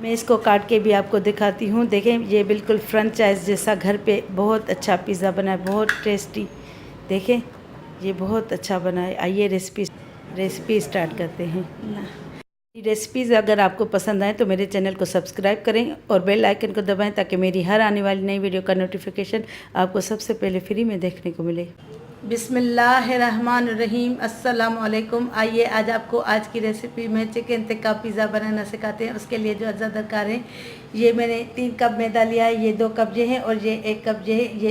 मैं इसको काट के भी आपको दिखाती हूँ। देखें, ये बिल्कुल फ्रेंचाइज जैसा घर पे बहुत अच्छा पिज़्ज़ा बना है, बहुत टेस्टी। देखें, ये बहुत अच्छा बना है। आइए रेसिपी स्टार्ट करते हैं ना। रेसिपीज़ अगर आपको पसंद आए तो मेरे चैनल को सब्सक्राइब करें और बेल आइकन को दबाएं ताकि मेरी हर आने वाली नई वीडियो का नोटिफिकेशन आपको सबसे पहले फ्री में देखने को मिले। बिस्मिल्लाहिर्रहमानिर्रहीम, अस्सलाम वालेकुम। आइए आज आपको आज की रेसिपी में चिकन टिक्का पिज़्ज़ा बनाना सिखाते हैं। उसके लिए जो अज़ा दरकार है, ये मैंने 3 कप मैदा लिया है, ये 2 कप ये है और ये 1 कप ये है। ये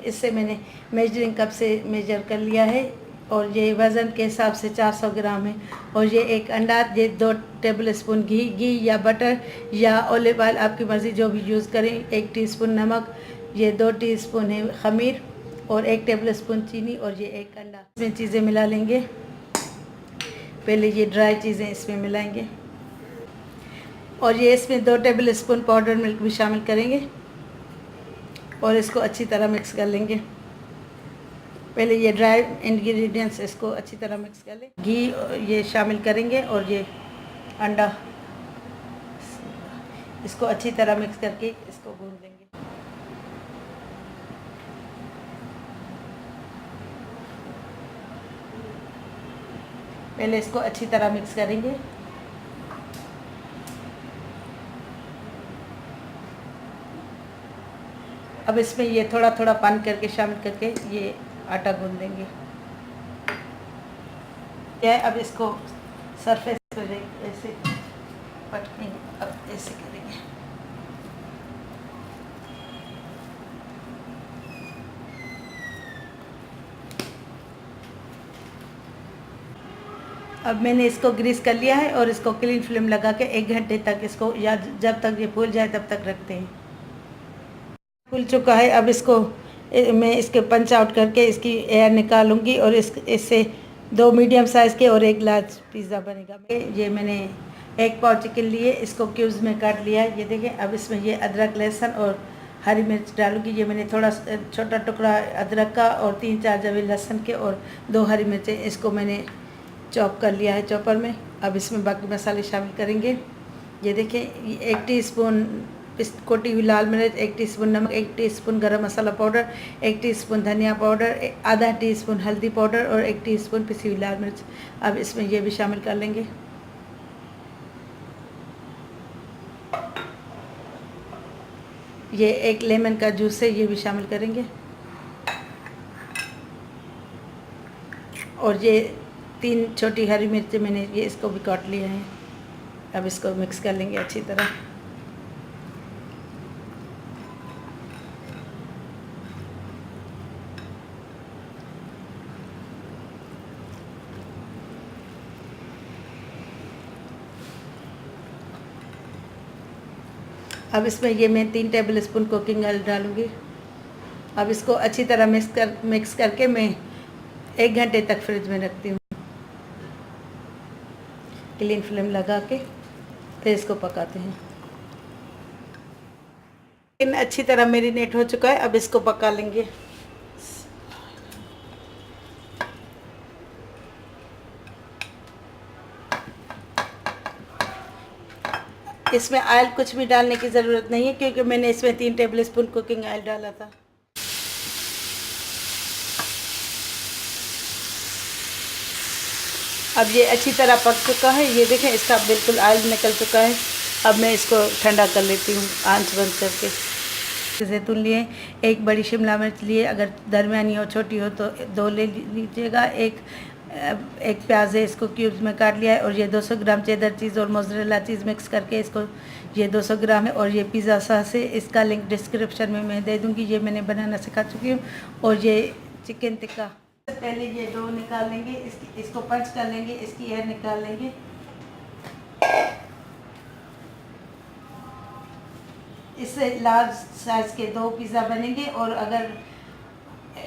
इससे मैंने मेजरिंग कप से मेजर कर लिया है और ये वज़न के हिसाब से 400 ग्राम है। और ये 1 अंडा, ये 2 टेबल स्पून घी या बटर या ऑलिव ऑयल, आपकी मर्ज़ी जो भी यूज़ करें। 1 टीस्पून नमक, ये 2 टीस्पून है खमीर और 1 टेबल स्पून चीनी और ये 1 अंडा। इसमें चीज़ें मिला लेंगे। पहले ये ड्राई चीज़ें इसमें मिलाएंगे और ये इसमें 2 टेबल स्पून पाउडर मिल्क भी शामिल करेंगे और इसको अच्छी तरह मिक्स कर लेंगे। पहले ये ड्राई इंग्रेडिएंट्स इसको अच्छी तरह मिक्स कर लें। घी ये शामिल करेंगे और ये अंडा, इसको अच्छी तरह मिक्स करके इसको भून लेंगे। पहले इसको अच्छी तरह मिक्स करेंगे। अब इसमें ये थोड़ा थोड़ा पानी करके शामिल करके ये आटा गूंद देंगे। अब इसको सरफेस पर ऐसे पटकेंगे। अब ऐसे करेंगे। अब मैंने इसको ग्रीस कर लिया है और इसको क्लीन फ्लेम लगा के 1 घंटे तक इसको, या जब तक ये फूल जाए तब तक रखते हैं। फूल चुका है। अब इसको मैं इसके पंच आउट करके इसकी एयर निकालूंगी और इससे 2 मीडियम साइज़ के और 1 लार्ज पिज़्ज़ा बनेगा। ये मैंने 1 पाव चिकन लिए, इसको क्यूब्स में काट लिया है। ये देखें। अब इसमें ये अदरक, लहसुन और हरी मिर्च डालूंगी। ये मैंने थोड़ा छोटा टुकड़ा अदरक का और 3-4 जवे लहसुन के और 2 हरी मिर्चें, इसको मैंने चॉप कर लिया है चॉपर में। अब इसमें बाकी मसाले शामिल करेंगे। ये देखें, 1 टीस्पून कोटी हुई लाल मिर्च, 1 टीस्पून नमक, 1 टीस्पून गरम मसाला पाउडर, 1 टीस्पून धनिया पाउडर, आधा टीस्पून हल्दी पाउडर और 1 टीस्पून पिसी हुई लाल मिर्च। अब इसमें ये भी शामिल कर लेंगे। ये 1 लेमन का जूस है, ये भी शामिल करेंगे। और ये 3 छोटी हरी मिर्च मैंने ये इसको भी काट लिया है। अब इसको मिक्स कर लेंगे अच्छी तरह। अब इसमें ये मैं 3 टेबल स्पून कुकिंग ऑयल डालूँगी। अब इसको अच्छी तरह मिक्स करके मैं 1 घंटे तक फ्रिज में रखती हूँ। क्लीन फ्लेम लगा के फिर इसको पकाते हैं। चिकन अच्छी तरह मैरिनेट हो चुका है। अब इसको पका लेंगे। इसमें ऑयल कुछ भी डालने की ज़रूरत नहीं है क्योंकि मैंने इसमें 3 टेबल स्पून कुकिंग ऑयल डाला था। अब ये अच्छी तरह पक चुका है। ये देखें, इसका बिल्कुल ऑयल निकल चुका है। अब मैं इसको ठंडा कर लेती हूँ आंच बंद करके। जैतून लिए, 1 बड़ी शिमला मिर्च लिए, अगर दरमियानी हो छोटी हो तो 2 ले लीजिएगा। एक प्याज है, इसको क्यूब्स में काट लिया है। और ये 200 ग्राम चेदर चीज़ और मोज़रेला चीज़ मिक्स करके इसको, ये 200 ग्राम है। और ये पिज़्ज़ा सॉस है, इसका लिंक डिस्क्रिप्शन में मैं दे दूँगी। ये मैंने बनाना सिखा चुकी हूँ। और ये चिकन टिक्का, पहले ये डो निकाल लेंगे, इसको पंच कर लेंगे, इसकी एयर निकाल लेंगे। इससे लार्ज साइज़ के 2 पिज़्ज़ा बनेंगे और अगर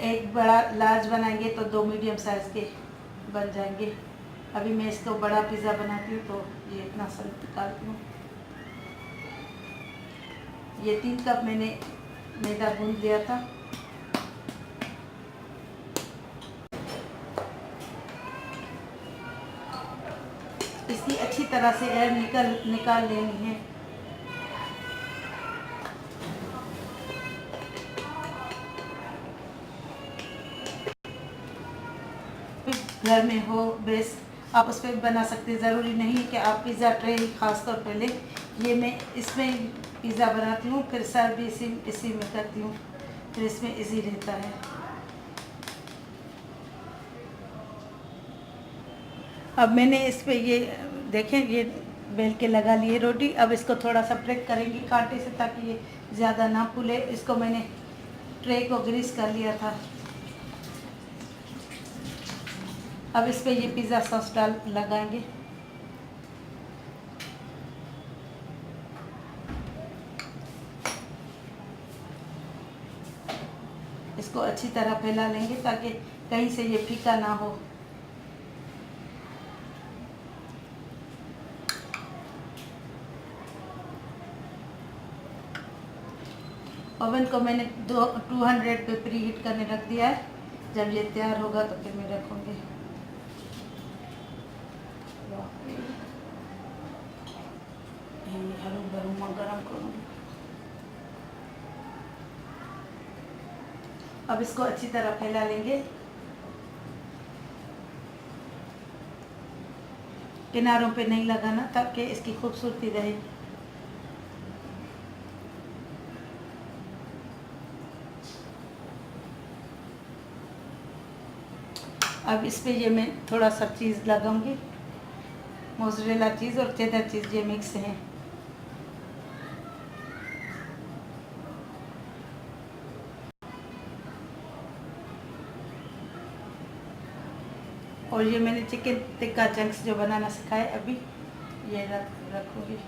एक बड़ा लार्ज बनाएंगे तो 2 मीडियम साइज़ के बन जाएंगे। अभी मैं इसको बड़ा पिज़्ज़ा बनाती हूँ तो ये इतना सा निकालती हूँ। ये 3 कप मैंने मैदा गूंद लिया था। इसकी अच्छी तरह से एयर निकाल लेनी है। घर में हो बेस, आप उस पर बना सकते हैं। ज़रूरी नहीं है कि आप पिज़्ज़ा ट्रे ही ख़ास तौर पे लें। ये मैं इसमें पिज़्ज़ा बनाती हूँ, फिर सर्व भी इसी में करती हूँ, फिर इसमें इजी रहता है। अब मैंने इस पे ये देखें, ये बेल के लगा लिए रोटी। अब इसको थोड़ा सा ब्रेक करेंगे कांटे से ताकि ये ज़्यादा ना फूले। इसको मैंने ट्रे को ग्रीस कर लिया था। अब इस पे ये पिज़्ज़ा सॉस लगाएंगे। इसको अच्छी तरह फैला लेंगे ताकि कहीं से ये फीका ना हो। ओवन को मैंने 200 पे प्री हीट करने रख दिया है। जब ये तैयार होगा तो फिर मैं रखूँगी। हरू भरू गरम करूँगी। अब इसको अच्छी तरह फैला लेंगे। किनारों पे नहीं लगाना ताकि इसकी खूबसूरती रहे। अब इस पे ये मैं थोड़ा सा चीज़ लगाऊंगी। मोज़रेला चीज़ और चेडर चीज़ ये मिक्स है। और ये मैंने चिकन टिक्का चंक्स जो बनाना सिखाया अभी, ये रखूँगी।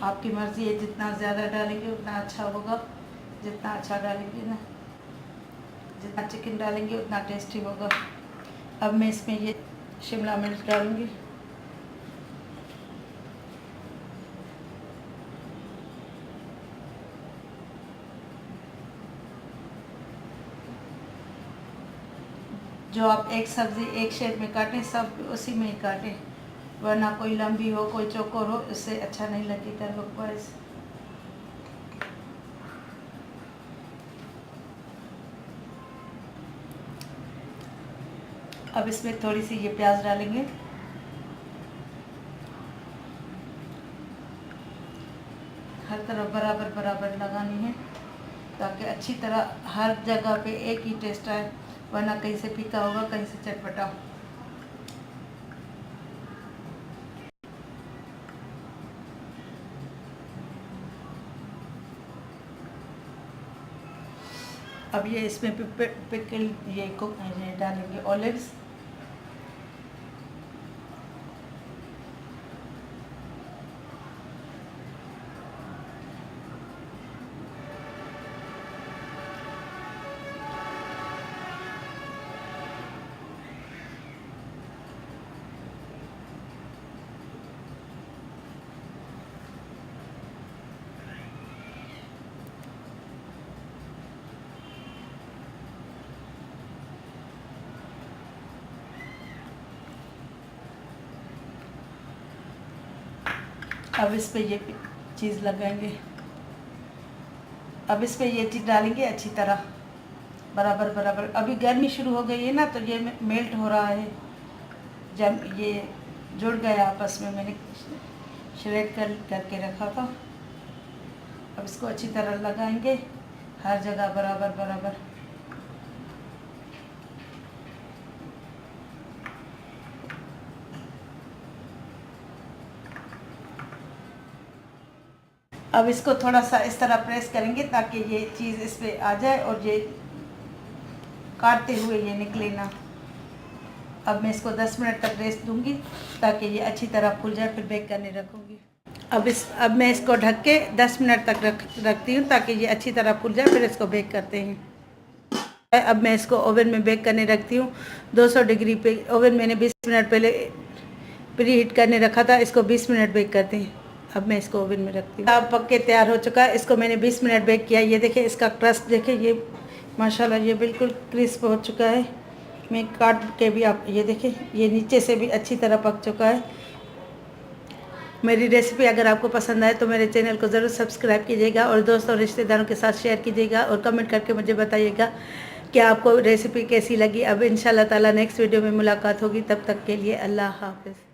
आपकी मर्ज़ी है, जितना ज़्यादा डालेंगे उतना अच्छा होगा। जितना अच्छा डालेंगे ना, जितना चिकन डालेंगे उतना टेस्टी होगा। अब मैं इसमें ये शिमला मिर्च डालूँगी। जो आप एक सब्ज़ी एक शेप में काटें, सब उसी में ही काटें, वरना कोई लंबी हो कोई चौकोर हो, इससे अच्छा नहीं लगेगा लुक वाइज। अब इसमें थोड़ी सी ये प्याज डालेंगे। हर तरफ बराबर बराबर लगानी है ताकि अच्छी तरह हर जगह पे एक ही टेस्ट आए, वरना कहीं से फीका होगा कहीं से चटपटा। अब ये इसमें पिकल ये डालेंगे ऑलिव्स। अब इस पे ये चीज़ लगाएंगे। अब इस पे ये चीज़ डालेंगे अच्छी तरह बराबर बराबर। अभी गर्मी शुरू हो गई है ना, तो ये मेल्ट हो रहा है। जब ये जुड़ गया आपस में, मैंने श्रेड करके रखा था। अब इसको अच्छी तरह लगाएंगे हर जगह बराबर बराबर। अब इसको थोड़ा सा इस तरह प्रेस करेंगे ताकि ये चीज़ इस पे आ जाए और ये काटते हुए ये निकले ना। अब मैं इसको 10 मिनट तक रेस्ट दूंगी ताकि ये अच्छी तरह फूल जाए, फिर बेक करने रखूँगी। अब मैं इसको ढक के 10 मिनट तक रखती हूँ ताकि ये अच्छी तरह फूल जाए, फिर इसको बेक करते हैं। अब मैं इसको ओवन में बेक करने रखती हूँ 200 डिग्री पे। ओवन मैंने 20 मिनट पहले प्री हीट करने रखा था, इसको 20 मिनट बेक करते हैं। अब मैं इसको ओवन में रखती हूँ। अब पक के तैयार हो चुका है, इसको मैंने 20 मिनट बेक किया। ये देखिए इसका क्रस्ट देखिए, ये माशाल्लाह ये बिल्कुल क्रिस्प हो चुका है। मैं काट के भी आप ये देखिए, ये नीचे से भी अच्छी तरह पक चुका है। मेरी रेसिपी अगर आपको पसंद आए तो मेरे चैनल को ज़रूर सब्सक्राइब कीजिएगा और दोस्तों और रिश्तेदारों के साथ शेयर कीजिएगा और कमेंट करके मुझे बताइएगा कि आपको रेसिपी कैसी लगी। अब इंशाल्लाह ताला नेक्स्ट वीडियो में मुलाकात होगी, तब तक के लिए अल्लाह हाफ़िज़।